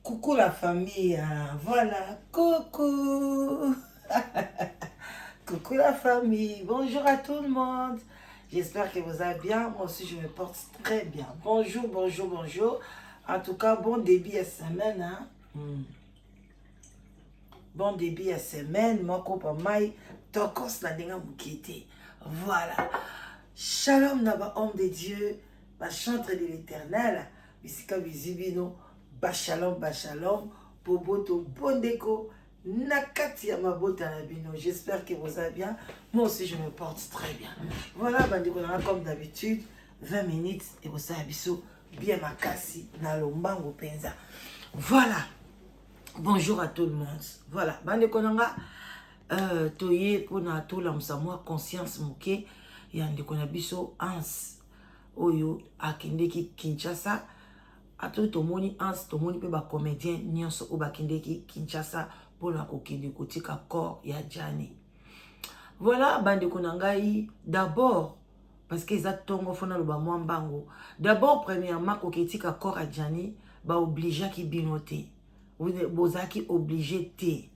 Coucou la famille, voilà, coucou. Coucou la famille, bonjour à tout le monde. J'espère que vous allez bien, moi aussi je me porte très bien. Bonjour, bonjour, bonjour. En tout cas, bon début à semaine. Bon début à semaine, mon copain Maï, tokos na denga moukete. Voilà. Shalom naba homme de Dieu, ma chantre de l'éternel, bisika bizibino, bachalom, bachalom, poboto, bondeko, nakati ya mabota na bino. J'espère que vous allez bien. Moi aussi, je me porte très bien. Voilà, bandeko na comme d'habitude, 20 minutes, et vous savez, biso, bien makasi, na lombango penza. Voilà. Bonjour à tout le monde. Voilà, bandeko nanga, toye pona to lamsa moi conscience moke. Ya ndeko na biso Hans oyo akendeki Kinshasa ato tomoni Hans tomoni pe ba comédien nyonso o bakendeki Kinshasa pona kokende kotika corps ya Jani. Voilà bandeko na ngai d'abord parce que za tongo fona lo ba mbango. D'abord premièrement koketika corps ya Jani ba obligé ki binote. Vous êtes obligé te.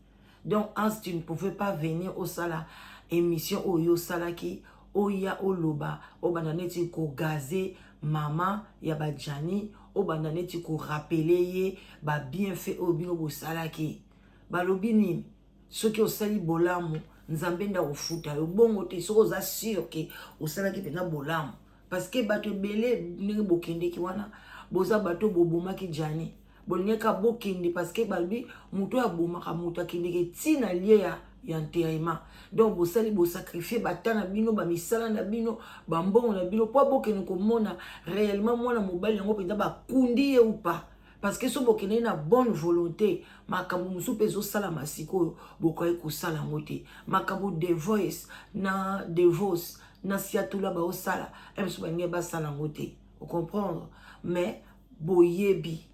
Donc Hans tu ne pouvais pas venir au sala émission oyo salaki oya oloba obandaneti ko gaze mama ya ba Jani obandaneti ko rappeler ye ba bienfait obino bo salaki balobi nini soki osali bolamu nzambe nda ofuta yo bongo te soko za sûr que osalaki pena bolamu parce que bato belé ndenge bokendeki wana boza bato bobomaki Jani bolingeka bokende parce que balbi muto abomaka muto akendeki tina lie ya enterrement. Donc vous allez vous sacrifier batana bino ba misala na bino ba mbongo na bino po bokene ko mona réellement mwana mobali yango penda ba kundi ou pas parce que so bokene na bonne volonté makambo musu pezo sala masiko bokoy ko sala ngote makambo divorce na siatula ba osala emso ba ngeba sala ngote vous comprendre mais boyebi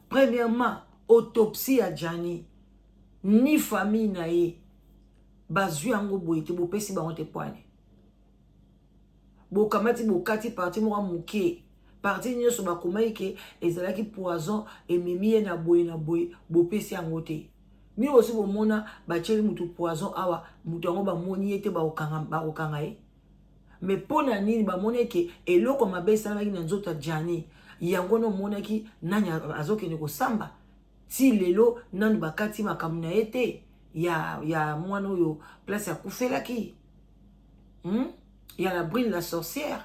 premièrement autopsie à Jani ni famille na ye bazui yango boyete bo pesi ba onte poane bo kamati bo kati parti mo muke parti nyoso ba komaike ezalaki poison ememi na boye bo pesi yango te mi aussi bo mona ba cheli mutu poison awa mutu yango ba moni ete ba okanga ye mais pona nini ba moneke eloko mabe salaki na nzota Jani yango no monaki nanya azokene ko samba si lelo nani bakati makamuna ete ya mwana oyo place ya kufelaki ya la brune la sorcière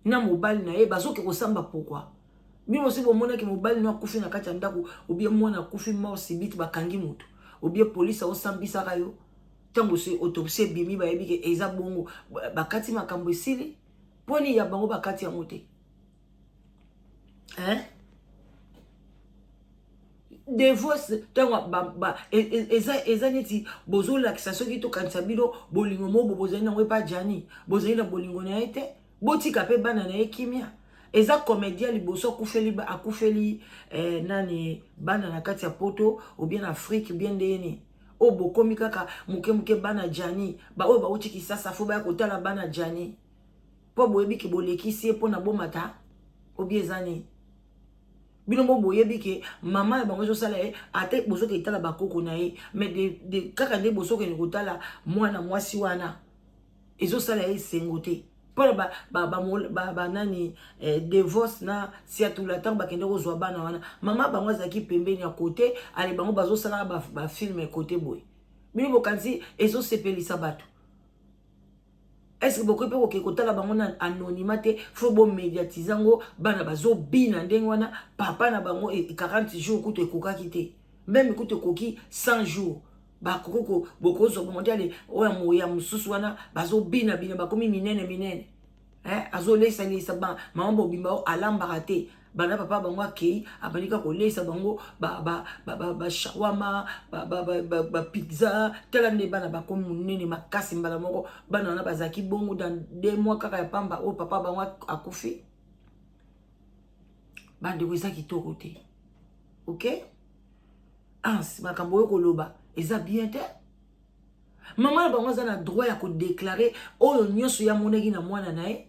na mobali na ye bazoke ko samba pourquoi bino si bomona ki mobali no akufi na kati ya ndako ou bien mwana akufi mort subite bakangi mutu ou bien police o sambisa kayo tango se autopsie bimi ba yebi ke eza bongo bakati makambo esili poni ya bango bakati ya mote divorce tango eza neti bozo lakisa soki to kanisa bino bolingo mo bozali nango pa Jani bozali na bolingo na ete botika pe bana na ekimia eza comédien liboso akufeli nani bana na kati ya poto ou bien Afrique bien ndeni o bokomi kaka muke bana Jani ba oyo ba uti kisasa fo ba kotala bana Jani po boyebi ki bolekisi po na bomata ou bien zani bino mo boyebi ke mama ya bango sala ate bozo ke itala bakoko na ye mais de kaka nde bozo ke kotala mwana mwasi wana ezo sala ye sengote pour ba nani divorce na siatula tant ba kende kozwa bana wana mama bango zaki pembeni ya côté ale bango bazo sala ba film côté boy bino bokanzi ezo sepelisa bato. Est-ce que beaucoup de gens qui ont un anonymat faut bon médiatiser bana bazo bina ndenge wana papa na bango 40 jours koute koka kité même koute koki 100 jours ba koko boko zo mondial oya moya mususu wana bazo bina bakomi minene azo lesa ba mambo bimba alamba raté bana papa bango akei abanika ko lesa bango ba shawama ba pizza tela ne bana bakomi munene makasi mbala moko bana na bazaki bongo dans 2 mois kaka ya pamba o papa bango akufi bande ko ezaki to côté OK Hans makambo yo koloba eza bien te maman bango za na droit ya ko déclarer oyo nyonso ya moneki na mwana na ye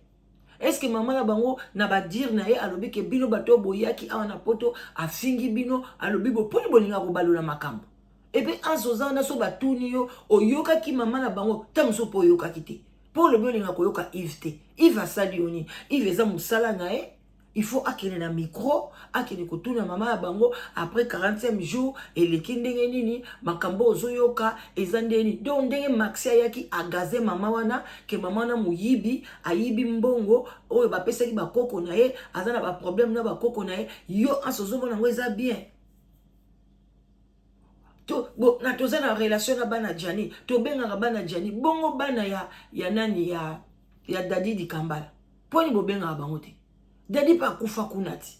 est-ce que maman na bango na ba dire na ye alobi ke bino bato boyaki awa na poto afingi bino alobi bo poni bolinga ko balola makambo et puis en sozana so batuni yo oyoka ki maman na bango tamso po yoka kite pour le bolinga ko yoka Yves te Yves asali oni Yves eza musala na ye il faut akene na micro akene kotuna mama ya bango après 45 jours eleki ndenge nini makambo ozoyoka eza ndeni donc ndenge Maxi ayaki agaze mama wana ke mama na muyibi ayibi mbongo oyo bapesaki bakoko na ye aza na ba problème na bakoko na ye yo asozomona ngo eza bien to bo na toza na relation na bana Jani to benga bana Jani bongo bana ya nani ya Dadi di Kambala poni bo benga bango te Dadi pa kufa kunati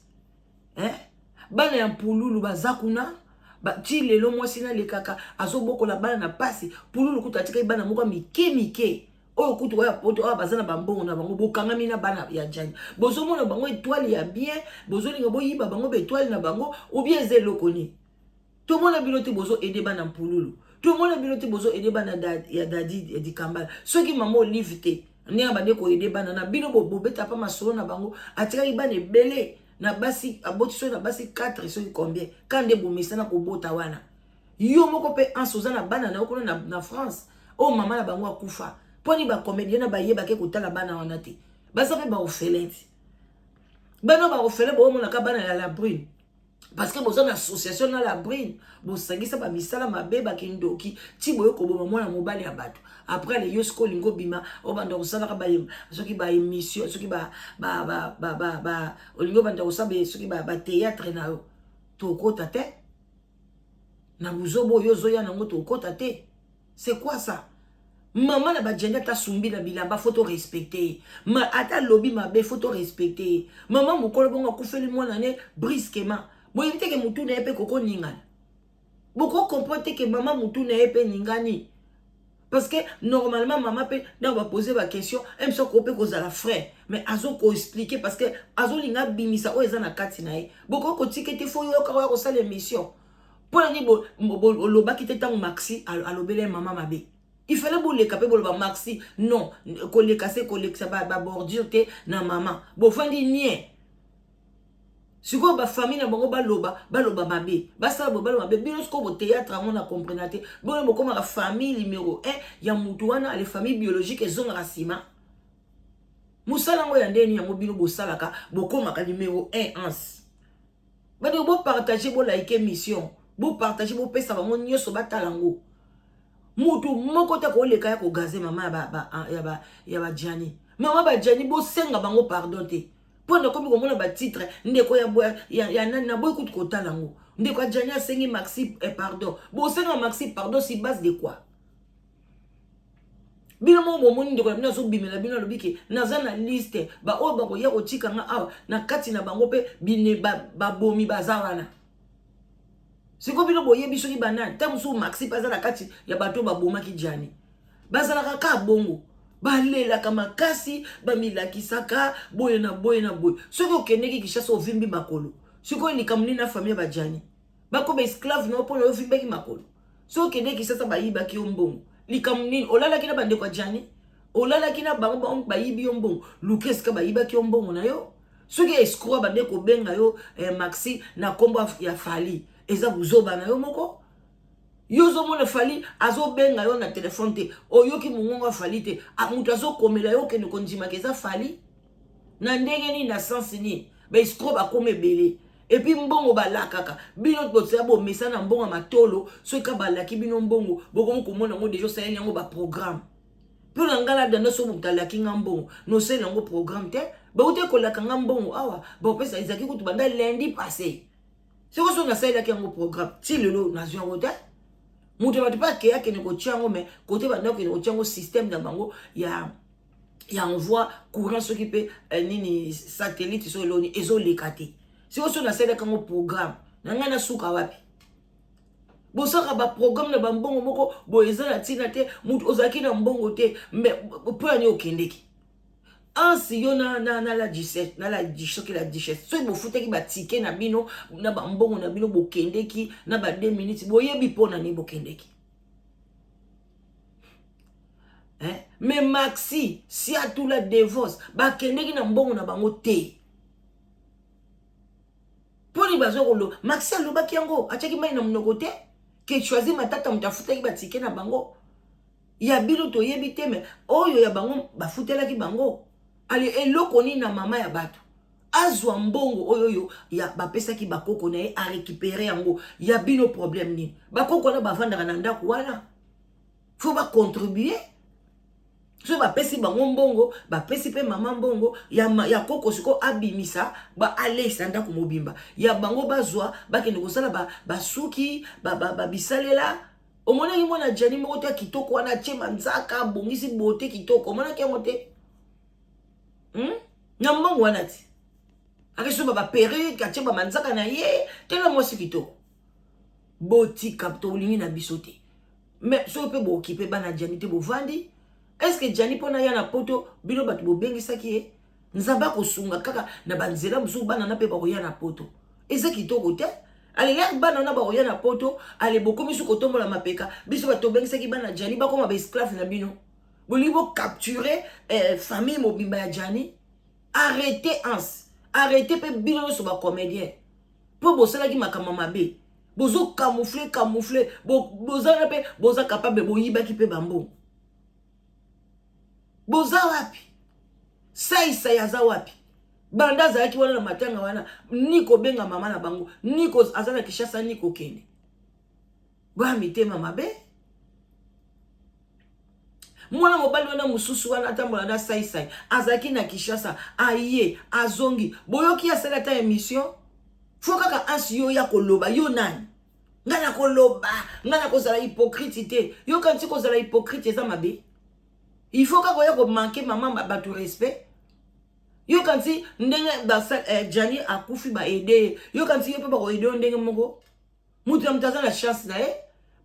bana ya Mpululu bazakuna ti lelo mwasi na lekaka azoboko la bana na pasi Mpululu kutatika bana moko mike oyo kutu ya poto oyo bazana bambongo na bango bokangami na bana ya Jani bozo mona bango étoile ya bien bozo linga boyiba bango be étoile na bango ou bien zeloko ni tout le monde a biloté bozo aider bana Mpululu tout le monde a biloté bozo aider bana ya Dadi di Kambala ceux qui maman livre te ne abande ko aider bana na bino bobeta pa masolo na bango atika ibane belé na basi aboti so na basi 4 so combien quand de bomisa na ko bota wana yo moko pe ansoza na bana na ko na France oh maman na bango akufa poni ba comédien na ba yeba ke kotala bana wana te basa pe ba ofelenti bana ba ofele bo mona ka bana ya la brune parce que bozo na association na la brune bo sangisa ba misala mabe ba kindoki ti boyo ko bo mwana mobali ya bato après les yosko lingo bima o banda osala ka ba soki ba émission soki ba olingo banda osaba soki ba théâtre na yo to kota te na buzobo yo zoya na ngo to kota te c'est quoi ça maman na ba jenda ta sumbi na bilamba faut respecter ma ata lobby mabe faut respecter maman mokolo bongo kufeli mwana ne brusquement bo éviter que mutu na epe koko ningana boko comprendre que maman mutu na epe ningani parce que normalement maman peut na poser la question elle se couper cause la frère mais azo ko expliquer parce que azo linga bimisa o eza na kati na ye boko ko tikete fo yo ka ko sala émission pour ni bo loba ki teta Maxi alobele maman mabe il fallait bo le capé bo ba Maxi non ko le casser ko le ba bordure te na maman bo fandi nie siko ba famille na bango baloba mabe basala baloba mabe bino siko bo théâtre on a comprenate bon mo comme la famille numéro 1 ya mutu wana les familles biologiques ezonga rasima musala ngo ya ndeni ya mobilo bo salaka bo koma ka numéro 1 ans ba de bo partager bo like émission bo partager bo pesa bango nyoso batalango mutu moko te ko leka ya ko gazer mama ya ba Jani mama ba Jani bo senga bango pardon te Pona comme on a titre, ndeko ya na boy coup de kota lango. Ndeko Jani a sengi Maxi pardon. Bo senga Maxi pardon si base de quoi? Bino mo moni ndeko na so bimela bino lobiki naza na liste ba o ba ko ya otika nga awa na kati na bango pe bine ba bomi bazawana. Siko bino boye biso ki banane tamusu Maxi paza na kati ya bato ba boma ki Jani. Bazala ka bongo. Balela kama kasi bamilakisaka boye na boye soki okendeki Kishasa ovimbi makolo siko likamuni na famille ba Jani bako ba esclave no pona ovimbeki makolo soki okendeki Kishasa bayibaki yo mbongo likamuni olala kina bande kwa Jani olala kina bango bayibi yo mbongo lukeska bayibaki yo mbongo na yo soki escroc bande ko benga yo Maxi na kombo ya Fali eza buzoba na yo moko yozo mona Fali azo benga yo na téléphone te oyoki mungonga Fali te mutu azo komela yo ke ndima keza Fali na ndenge ni na sens ni ba escroc ba komebele et puis mbongo balakaka bino botsa bo mesa na mbongo matolo so ka balaki bino mbongo boko ko mona ngo déjà ça yango ba programme pour ngala dano so mutalaki ngambongo no se nango programme te ba ute ko laka ngambongo awa ba pesa izaki kutu banda lundi passé c'est quoi so na ça yango programme ti lelo na zwa ngote mutu batu pa ke yake neko tiango mais côté ba ndako neko tiango système na bango ya envoi courant ce qui peut nini satellite so loni ezo lekate si oso na sele kango programme nanga na suka wapi bosaka ba programme na bambongo moko bo ezala tina te mutu ozaki na mbongo te mais po ani okendeki ansi yo na la 17 na la 17 la 17 so bo futaki ba ticket na bino na ba mbongo na bino bo kendeki na ba 2 minutes bo yebi pona ni bo kendeki Mais Maxi, si a tout la divorce, ba kende ki na mbongo na bango te. Poni bazokolo, Maxi alobaki yango, atchaki mai na mnoko te, ke choisi matata mutafuta ki batike na bango. Ya bilo to yebi te, mais oyo ya bango bafutela ki bango. Ali eloko ni na mama ya bato. Azwa mbongo oyo ya bapesa ki bakoko na ye a récupérer yango. Ya bino problème ni. Bakoko na bavandaka na ndako wana. Faut ba contribuer. So bapesi bango mbongo, bapesi pe mama mbongo, ya koko siko abimisa, ba alesa ndako mobimba. Ya bango bazwa, bakende kosala basuki, bisalela. Omona ki mwana Jani moko te kitoko wana chema nzaka, bongisi bote kitoko. Omona ki yango te? Na mbongo wana ti. Akeso ba perruque, acheba manzaka na ye, tela mwasi kitoko. Boti kapto ulingi na bisote. Mais so pe bo occupé bana Jani te bo vandi. Est-ce que Jani pona ya na poto bino batu bo bengisa ki ye? Nzamba ko sunga kaka na banzela musu bana na pe ba koya na poto. Eza kitoko te? Ale lek bana na ba koya na poto, ale boko misu ko tombola mapeka. Biso ba to bengisa ki bana Jani ba koma ba esclave na bino. Bolibo capturer famille mobimba ya Jani. Arrêtez ans. Arrêtez pe bino so ba comédien. Po bosala ki makama mabe. Bozo camoufler, boza pe boza capable boyiba ki pe bambo. Boza wapi? Sai yaza wapi? Banda za ki wana na matanga wana, niko benga mama na bango, niko azana Kishasa niko kende. Ba mitema mabe. Mwana mobali wana mususu wana atambola na sai azaki na Kishasa, aye, azongi. Boyoki ya sala ta émission. Faut kaka ansi yo ya koloba yo nani. Ngana koloba, ngana kozala hypocrite te. Yo kanti kozala hypocrite eza mabe. Il faut kaka yo ko manquer maman ba tu respect. Yo kanti ndenge Jani akufi ba aider. Yo kanti yo pe ba ko aider ndenge moko. Mutu mtaza na chance na e.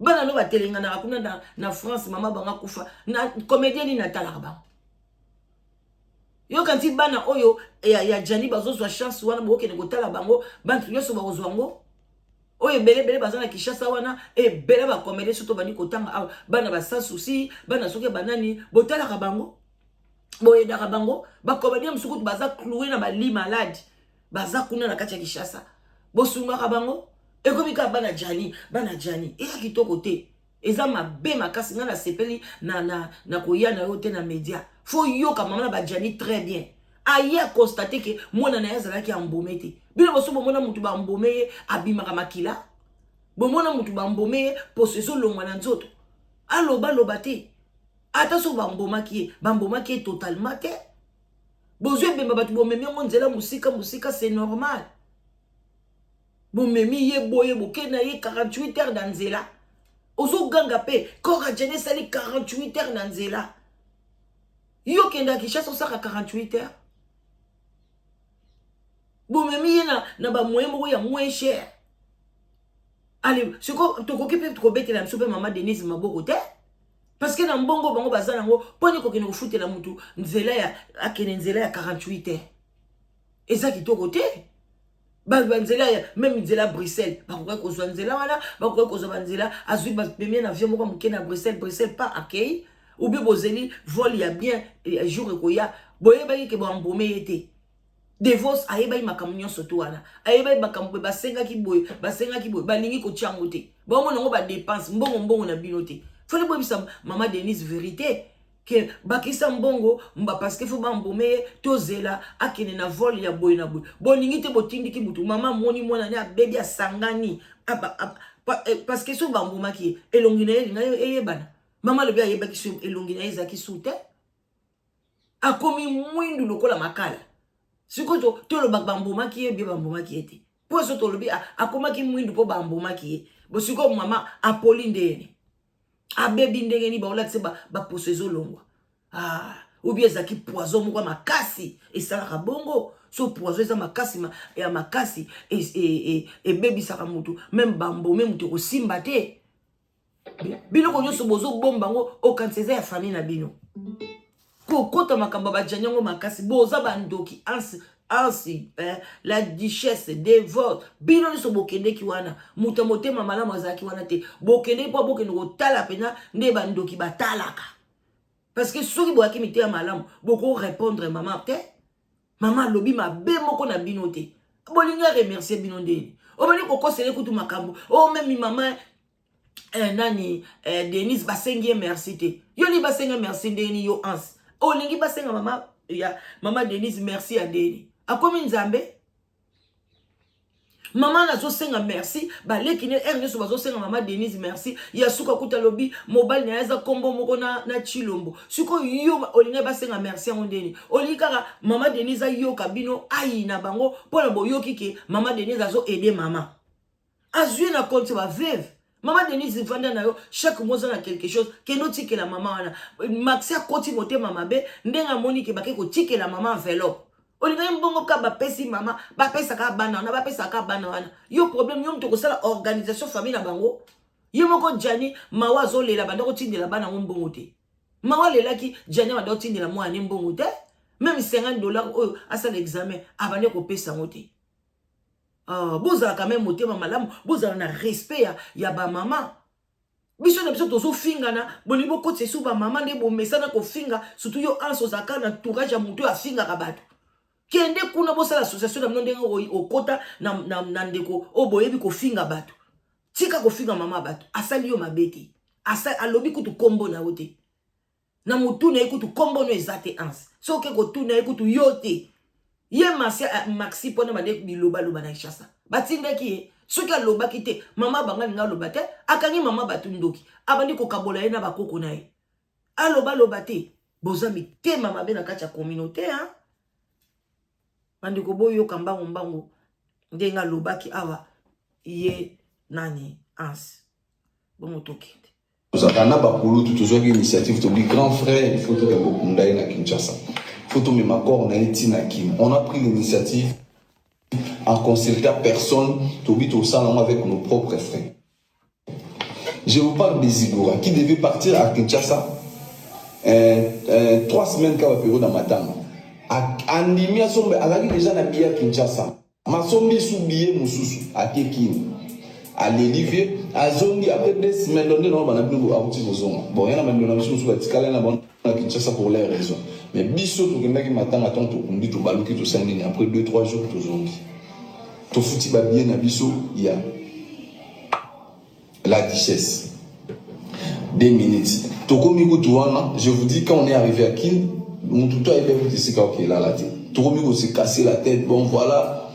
Bana no ba telenga na akuna na France mama banga kufa. Na comédien ni natala ba. Yo kanti bana oyo ya Jani bazo zwa chance wana boke ne kotala bango bantu nyoso ba kozwango. Oye bele bazana Kishasa wana bele ba comédien surtout bani kotanga bana ba sans souci bana soke banani botala ka bango. Boye da bango ba comédien msukutu baza cloué na ba lit malade. Baza kuna na kati ya Kishasa. Bosunga ka bango ekomika bana Jani eza kitoko te. Eza mabe makasi ngana sepeli na koyana yo te na media. Faut yoka mama ba Jani très bien. Aye constater que mona na yazala ki ambomé te. Bino boso bomona mutu ba ambomé abimaka makila. Bomona mutu ba ambomé possession longwa na nzoto. Aloba te. Ata so ba mboma ki totalement te. Bozwe bemba batu bomemi ngo nzela musika c'est normal. Bomemi ye boye bokena ye 48 heures dans nzela. Ozo ganga pe kora Jani sali 48 heures dans nzela. Yo kenda Kishasa osaka 48 heures. Bomemi ye na ba moyen moko ya moins cher. Allez, ce ko tokoki pe trobete la msope mama Denise maboko te. Parce que na mbongo bango bazana ngo poni ko kene ko futela mutu nzela ya akene nzela ya 48 heures. Eza kitoko te. Ba nzela ya même nzela Bruxelles, ba ko ko zwa nzela wana, ba ko zwa nzela azui ba premier avion moko muke na Bruxelles pas accueil. Ou bien bozeli vol ya bien jour ko ya boye ba ke ba mbome yete. Divorce ayeba makamnyo soto wana. Ayeba makambo basenga ki boy, balingi ko tiango te. Ba mo ngo ba dépense mbongo na binote. Fallait boy bisa mama Denise vérité que bakisa mbongo mba parce que faut ba mbome tozela akene na vol ya boy na boy. Bolingi te botindi ki butu mama moni mwana na baby asangani. Parce que so ba mboma ki elongi na ye ngayo eyebana. Mama le bia yeba ki so elongi na ezaki soute. Akomi mwindu lokola makala. Sikoto to lo bamboma ki ye bamboma ki ete. Po so to lo bi akoma ki mwindu po bamboma ki ye. Bo siko mama Apolline ndene. Abebi ndenge ni ba ola tse ba posezo longwa. Ou bien zaki poison moko makasi e sala ka bongo. So poison za makasi ya makasi e bebi saka mutu même bambome mutu ko simba te. Bino ko nyoso bozo bomba ngo o kanseza ya famille na bino. Kota makamba ba janyango makasi boza bandoki ansi la duchesse dévote bino so bokende ki wana muta motema malamu azaki wana te bokende po bokende ko tala pena nde bandoki batalaka Parce que ceux qui boivent qui mettent à malam, beaucoup répondre maman, maman lobi ma be moko na binote. Bolinga remercier binonde. O bani koko sele kutu makambo. O même maman nani Denise basengi merci te. Yo li basenga merci deni yo ans. O lingi basenga maman ya maman Denise merci à deni. A komi nzambe? Maman nazo senga merci, ba lekine ernest bazo senga maman Denise merci. Ya suka kuta lobi mobile na yaza kombo moko na chilombo. Suko yo olinga ba senga merci ondeni. Olikaka maman Denise yo kabino ayi na bango pona boyoki ke maman Denise azo aider maman. Azui na compte ba veuve. Maman Denise vanda na yo chaque mois na quelque chose ke no tike la maman wana. Maxi a koti mote mama be ndenga moni ke bake ko tike la maman enveloppe. Olinga mbongo ka bapesi mama bapesa ka bana na bapesa ka bana wana yo problème yo mtoko sala organisation famille na bango yo moko jani mawa zo lela banda ko tindela bana mbongo te mawa lela ki jani banda ko tindela mwa ni mbongo te même $50 oyo asa l'examen abane ko pesa ngote bozala quand même motema malamu bozala na respect ya ba mama biso na biso tozo finga na bonibo ko tsesu ba mama nde bo mesana ko finga surtout yo anso zaka na entourage ya mutu ya finga ka bato kende kuna bosa l'association na mnondenga okota na ndeko oboyebi ko finga bato tika ko finga mama bato asali yo mabeti asa alobi kutu kombo na wote na mutu na ekutu kombo no ezate ans so ke ko tuna ekutu yote ye maxi pona made biloba loba na Kinshasa batinda ki soki aloba kite mama banga nga loba te akangi mama batu ndoki abandi ko kabola ye na bakoko na ye aloba loba te bozami te mama be na kati ya communauté hein. Bandiko boyo kambango mbango ndenga lobaki awa ye nani ans bon tokende Zakana bakulu toujours une initiative to be grand frère il faut que Bokunda na Kinshasa faut to même accord na itina kim on a pris l'initiative en consultant personne to be au salon avec nos propres frères. Je vous parle des Igora qui devait partir à Kinshasa 3 semaines quand la période dans Matanga. Andimia sombe alaki déjà na billet Kinshasa masombi sou billet mususu akekini alelivier azongi après 2 semaines donné non bana bino abuti bozonga bon yana mandona biso sou batikala na bon na Kinshasa pour les raisons mais biso to kendaki matanga tant to kundi to baluki to sandini après 2-3 jours to zongi to futi ba billet na biso ya la Duchesse 2 minutes to komi kutuana je vous dis quand on est arrivé à Kin mon tuto est bien ici quand il a la tête. Tout le monde s'est cassé la tête. Bon voilà,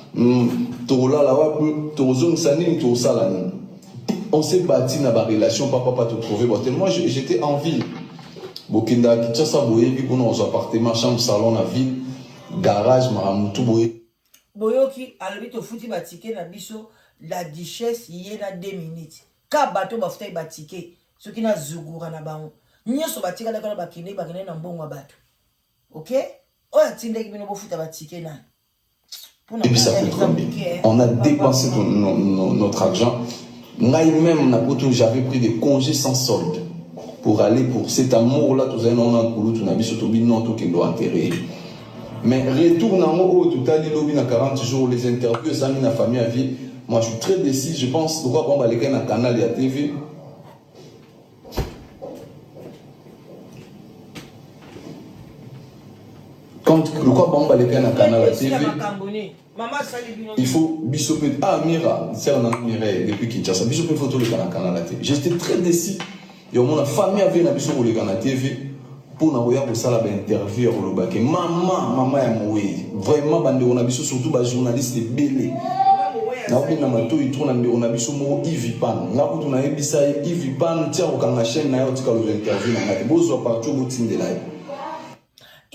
tout là là-bas, tout zone sanine, tout ça là. On s'est bâti dans la relation, papa te trouver. Bon, tellement j'étais en ville. Bokinda, Kinshasa, boye, puis pour nos appartements, chambre, salon, la ville, garage, tout boye. Boyoki, alors to fouti batike na biso la Duchesse yé na 2 minutes. Ka bato ba futa batike, ce qui na zugura na bango. Nyoso batika la kana bakine na mbongo bato. Ok? Et puis ça coûte combien? On a dépensé notre argent. Moi-même, j'avais pris des congés sans solde pour aller pour cet amour-là. Tout ça, on a couru, tout doit enterrer. Mais retourne en haut, tout à l'heure, 40 jours, les interviews, ça, la famille à vie. Moi, je suis très décis. Je pense, pourquoi on va aller dans le canal et la TV. Quand le quoi bon les canaux canal TV il faut bisoper Mira c'est on a miré depuis Kinshasa bisoper photo le canal TV j'étais très déçu et mon famille avait na biso le canal TV pour na voya pour ça la interview au lobake maman ya moui vraiment bande on a biso surtout ba journaliste belé na obina mato ituna nde on a biso mo Ivipan na kutu na ebisa Ivipan tia ko kanga chaîne na yo tika le interview na ngati bozo partout botindela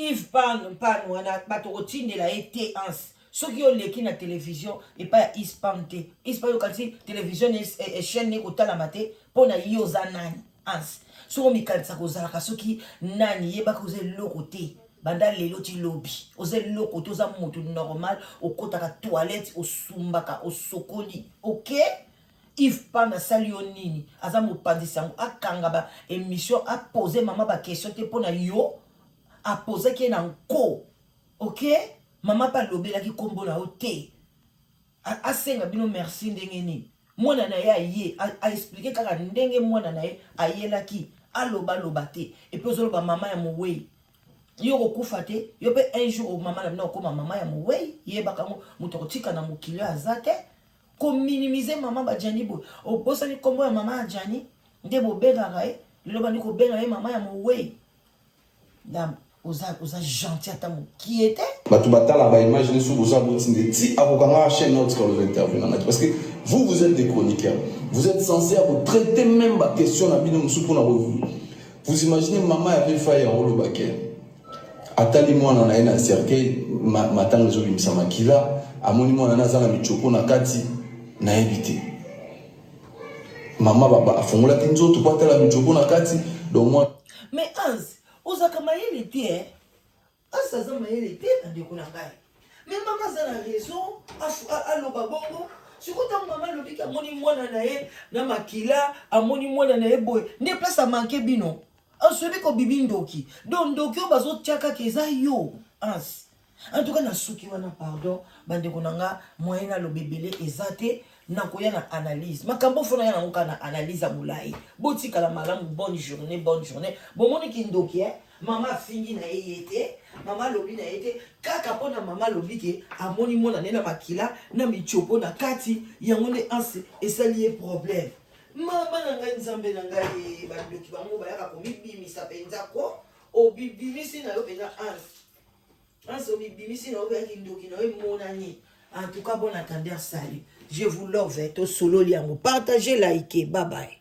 Yves Pan wana bato kotindela ete ans soki yo leki na télévision et pas ispante ispa yo kati télévision et chaîne ne kotala mate pona yo za nani ans soko mikalisa kozalaka soki nani yeba koze loko te banda lelo ti lobi oze loko to za moto normal okotaka toilette osumbaka osokoli ok Yves Pan asali yo nini aza mopandisi yango akanga ba émission a poser mama ba question te pona yo a posé qui est dans co, ok? Maman pas lobé qui combo la haute. A senga bino merci ndengeni. Moi na ya yé a expliqué kaka ndenge moi na a yé la ki. aloba lobate et puis ozoloba mama ya mowei yo kokufa te yo pe un jour mama na bino okoma mama ya mowei yebaka moto kotika na mokili aza te ko minimiser mama bajani boy obosani kombo ya mama ya jani nde bobengaka ye lelo bandi kobenga ye mama ya mowei dame oza gentil ata mokie te bato batala baimage nesu boza botinde ti akokanga chaîne notre quand vous intervenez parce que vous êtes des chroniqueurs, vous êtes censé traiter même ma question na bino musu pona vous imaginez maman avait failli en rolo bakel atali mwana na ena cercueil matanga zo bimisa makila amoni mwana na zala michoko na kati na éviter maman baba afongola tinzo to patala michoko na kati donc moi mais Hans ozaka mayele te asaza mayele te na ndeko na ngai mais mama za na raison aloba bongo sikotango mama lobiki amoni mwana na ye na makila amoni mwana na ye boye nde place amanke bino asobi kobibi ndoki donc ndoki oyo bazotiakaka eza yo Hans en tout cas nasuki wana pardon bandeko na nga moyen aloba ebele eza te nakoya na analyse makambo fona ya nango na analyse ya molai botikala malamu bonne journée bomoni kindoki mama fingi na ye te mama lobi na ye te kaka mpona mama lobi ke amoni mwana ne na makila na michopo na kati yango nde anse esali ye problème mama na ngai nzambe na ngai bandoki bango bayaka komibimisa mpenza ko obibimisi na yo mpenza anse obibimisi na yo bayaki ndoki na yo emonani. En tout cas, bon attendeur, salut. Je vous love, to solo liango. Partagez, likez, bye bye.